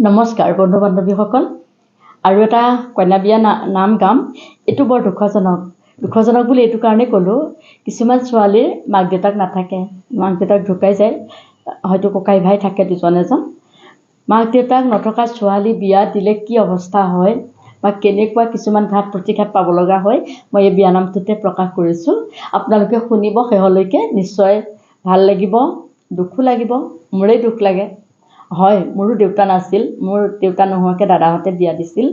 নমস্কাৰ বন্ধু বান্ধৱীসকল। আৰু এটা কন্যা বিয়া নাম গাম। এইটো বৰ দুখজনক বুলি এইটো কাৰণেই ক'লোঁ, কিছুমান ছোৱালীৰ মাক দেউতাক নাথাকে, মাক দেউতাক ঢুকাই যায়, হয়তো ককাই ভাই থাকে দুজন এজন। মাক দেউতাক নথকা ছোৱালী বিয়া দিলে কি অৱস্থা হয় বা কেনেকুৱা কিছুমান ঘাত প্ৰতিঘাত পাব লগা হয়, মই এই বিয়ানামটোতে প্ৰকাশ কৰিছোঁ। আপোনালোকে শুনিব, শেহলৈকে নিশ্চয় ভাল লাগিব, দুখো লাগিব, মোৰেই দুখ লাগে। হয়, মোৰো দেউতা নাছিল, মোৰ দেউতা নোহোৱাকৈ দাদাহঁতে বিয়া দিছিল।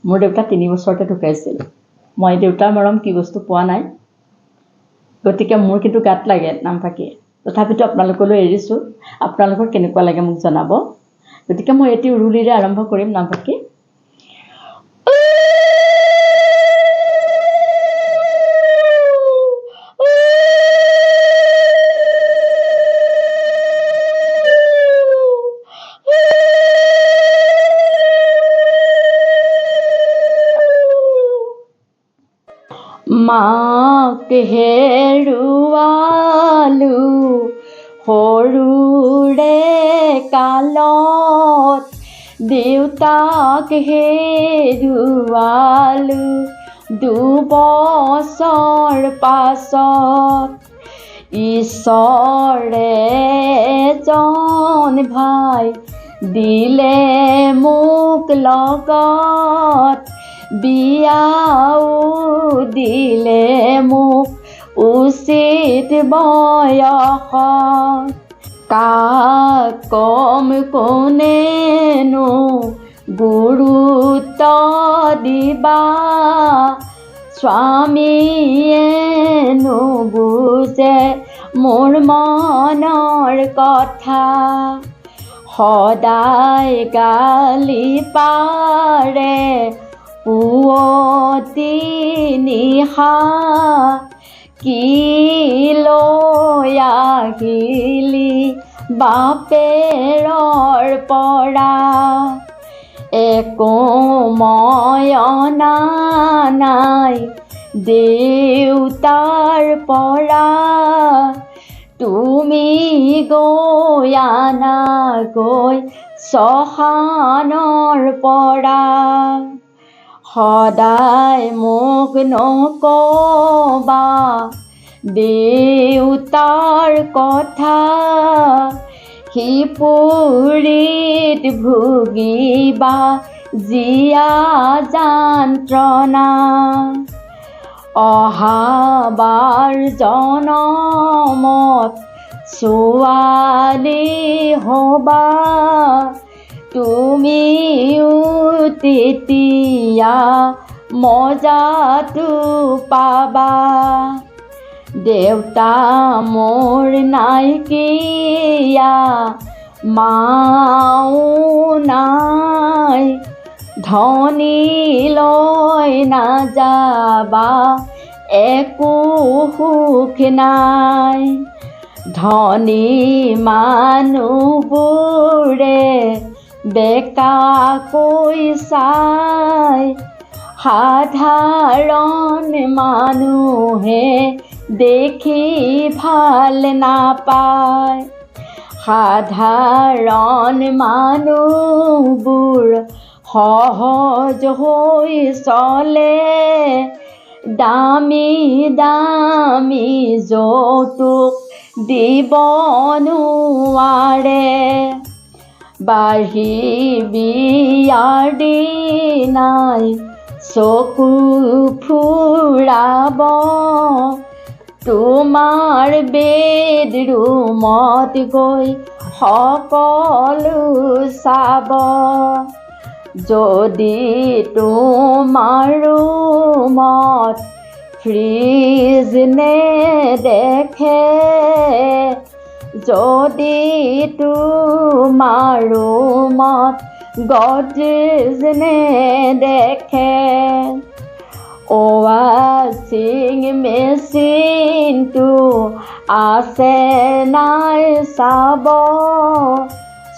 মোৰ দেউতা 3 বছৰতে ঢুকাইছিল। মই দেউতাৰ মৰম কি বস্তু পোৱা নাই, গতিকে মোৰ কিন্তু গাত লাগে নামফাকে। তথাপিতো আপোনালোকলৈ এৰিছোঁ, আপোনালোকৰ কেনেকুৱা লাগে মোক জনাব। গতিকে মই এটি উৰুলিৰে আৰম্ভ কৰিম নামফাকে। মাক হেৰুৱালো সৰুৰে কালত, দেউতাক হেৰুৱালো 2 বছৰ পাছত। ঈশ্বৰে এজন ভাই দিলে মোক লগত, বিয়াও দিলে মোক উচিত বয়সত। কাক কম কোনেনো গুৰুত্ব দিবা, স্বামীয়ে নুবুজে মোৰ মনৰ কথা। সদায় গালি পাৰে পুৱতি নিশা, কি লৈ আহিলি বাপেৰৰ পৰা। একো মই অনা নাই দেউতাৰ পৰা, তুমি গৈ আনাগৈ শ্মশানৰ পৰা। সদায় মোক নকবা দেউতাৰ কথা, সিপুৰীত ভুগিবা জীয়া যন্ত্ৰণা। অহাবাৰ জনমত ছোৱালী হ'বা, তুমিও তেতিয়া মজাটো পাবা। দেউতা মোৰ নাইকিয়া, মাও নাই, ধনীলৈ নাযাবা একো সুখ নাই। ধনী মানুহবোৰে বেকাকৈ চাই, সাধাৰণ মানুহে দেখি ভাল নাপায়। সাধাৰণ মানুহবোৰ সহজ হৈ চলে, দামী দামী যৌতুক দিব নোৱাৰে। বাঢ়ি বিয়াৰ দিনাই চকু ফুৰাব, তোমাৰ বেডৰুমত গৈ সকলো চাব। যদি তোমাৰ ৰুমত ফ্ৰিজ নেদেখে, যদি তোমাৰ ৰুমত গডৰেজ নেদেখে, ৱাশ্বিং মেচিনটো আছে নাই চাব,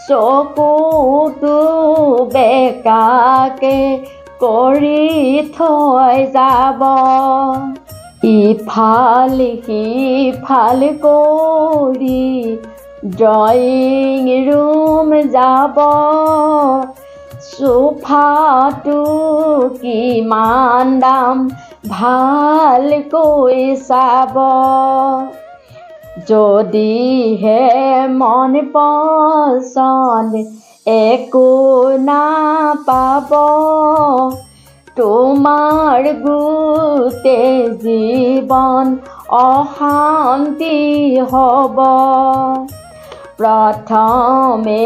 চকুটো বেকাকে কৰি থৈ যাব। ইফাল সিফাল কৰি ড্ৰয়িং ৰুম যাব, সোফাটো কিমান দাম ভালকৈ চাব। যদিহে মন পচন্দ একো নাপাব, তোমাৰ গোটেই জীৱন অশান্তি হ'ব। প্ৰথমে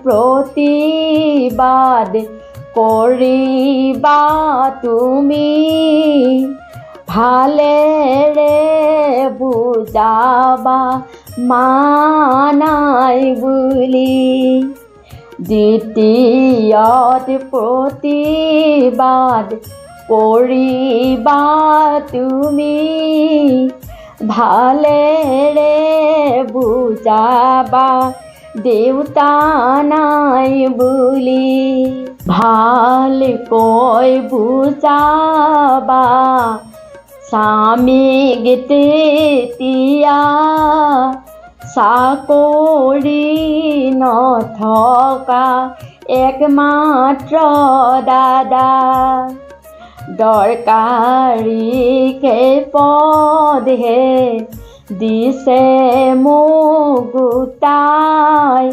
প্ৰতিবাদ কৰিবা তুমি, ভালেৰে বুজাবা মানাই বুলি। দ্বিতীয়ত প্ৰতিবাদ কৰিবা তুমি, ভালেৰে বুজাবা দেউতা নাই বুলি। ভালকৈ বুজাবা স্বামীক তেতিয়া, চাকৰি নথকা একমাত্ৰ দাদা। দৰকাৰী কেইপদহে দিছে মোক গোটাই,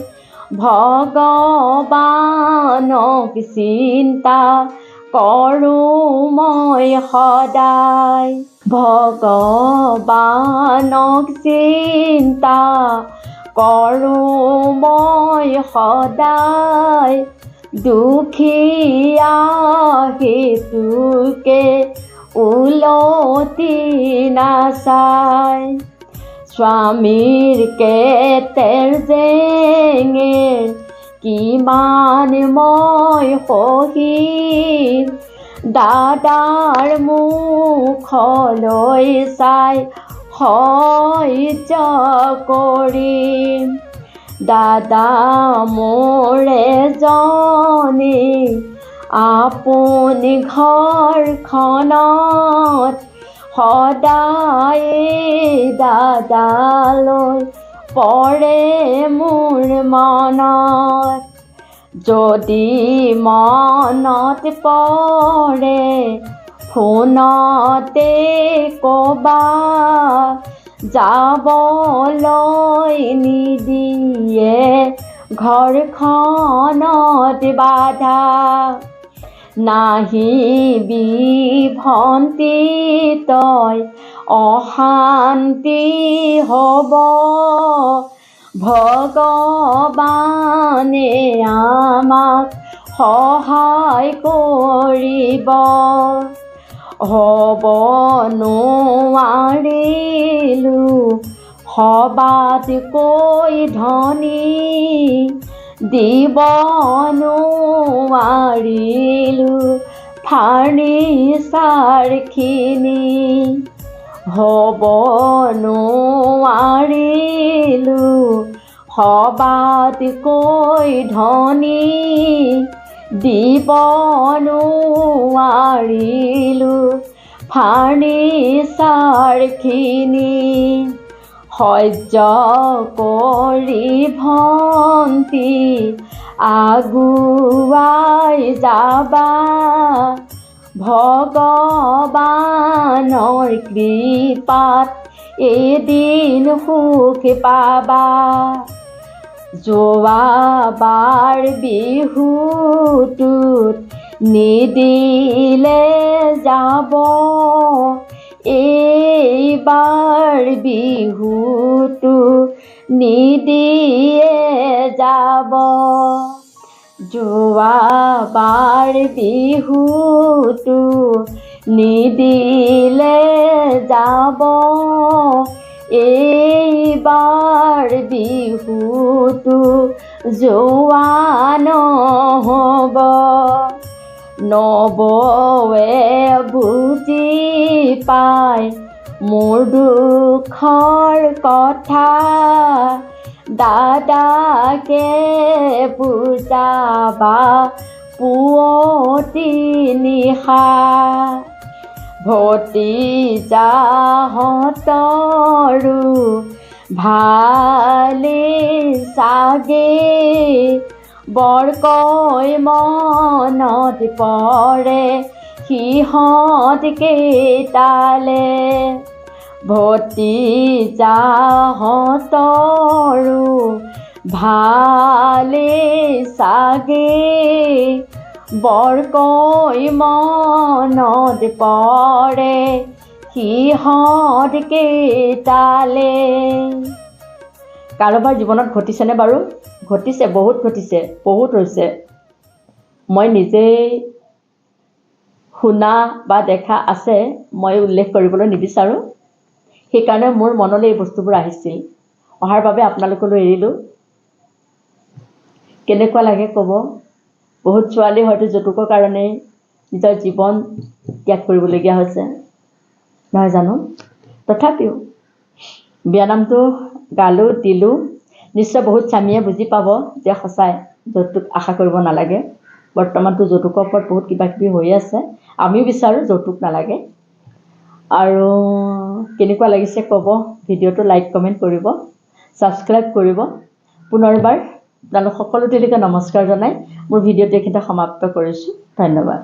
ভগৱানক চিন্তা কৰোঁ মই সদায়। ভগৱানক চিন্তা কৰোঁ মই সদায়, দুখীয়া সেইটোকে উলটি নাচায়। স্বামীৰ কেতেৰ জেঙেৰ কিমান মই সহিম, দাদাৰ মুখলৈ চাই সহ্য কৰিম। দাদা মোৰ এজনী আপোন ঘৰখনত, সদায় দাদালৈ পৰে মোৰ মনত। যদি মনত পৰে ফোনতে ক'বা, যাবলৈ নিদিয়ে ঘৰখনত বাধা। নাহিবি ভণ্টি তই অশান্তি হ'ব, ভগৱানে আমাক সহায় কৰিব। হ'ব নোৱাৰিলোঁ সবাতকৈ ধনী, দিব নোৱাৰিলোঁ ফাৰ্নিচাৰখিনি। হ'ব নোৱাৰিলোঁ সবাতকৈ ধনী, দিব নোৱাৰিলোঁ ফাৰ্নিচাৰখিনি। সহ্য কৰি ভণ্টি আগুৱাই যাবা, ভগৱানৰ কৃপাত এদিন সুখ পাবা। যোৱাবাৰ বিহুটোত নিদিলে যাব, এইবাৰ বিহুটো নিদিয়ে যাব। যোৱাবাৰ বিহুটো নিদিলে যাব, এইবাৰ বিহুটো যোৱা নহ'ব। নবৌৱে বুজি পায় মোৰ দুখৰ কথা, দাদাকে বুজাবা পুৱতি নিশা। ভতিজাহঁতৰো ভালে চাগে বৰকৈ মনত পৰে সিহঁত কেইটালে ভতিজাহঁতৰো ভালে চাগে বৰকৈ মনত পৰে সিহঁত কেইটালে। কাৰোবাৰ জীৱনত ঘটিছেনে বাৰু? ঘটিছে, বহুত ঘটিছে, বহুত হৈছে। মই নিজেই শুনা বা দেখা আছে, মই উল্লেখ কৰিবলৈ নিবিচাৰোঁ। সেইকাৰণে মোৰ মনলৈ এই বস্তুবোৰ আহিছিল, অহাৰ বাবে আপোনালোকলৈ এৰিলোঁ। কেনেকুৱা লাগে ক'ব? বহুত ছোৱালী হয়তো যৌতুকৰ কাৰণেই নিজৰ জীৱন ত্যাগ কৰিবলগীয়া হৈছে, নহয় জানো? তথাপিও বিয়ানামটো গালোঁ, দিলোঁ। নিশ্চয় বহুত স্বামীয়ে বুজি পাব যে সঁচাই যৌতুক আশা কৰিব নালাগে। বৰ্তমানতো যৌতুকৰ ওপৰত বহুত কিবা কিবি হৈ আছে, আমিও বিচাৰোঁ যৌতুক নালাগে। আৰু কেনেকুৱা লাগিছে ক'ব? ভিডিঅ'টো লাইক কমেণ্ট কৰিব, ছাবস্ক্ৰাইব কৰিব। পুনৰবাৰ আপোনালোক সকলোলৈকে নমস্কাৰ জনাই মোৰ ভিডিঅ'টো এইখিনিতে সমাপ্ত কৰিছোঁ। ধন্যবাদ।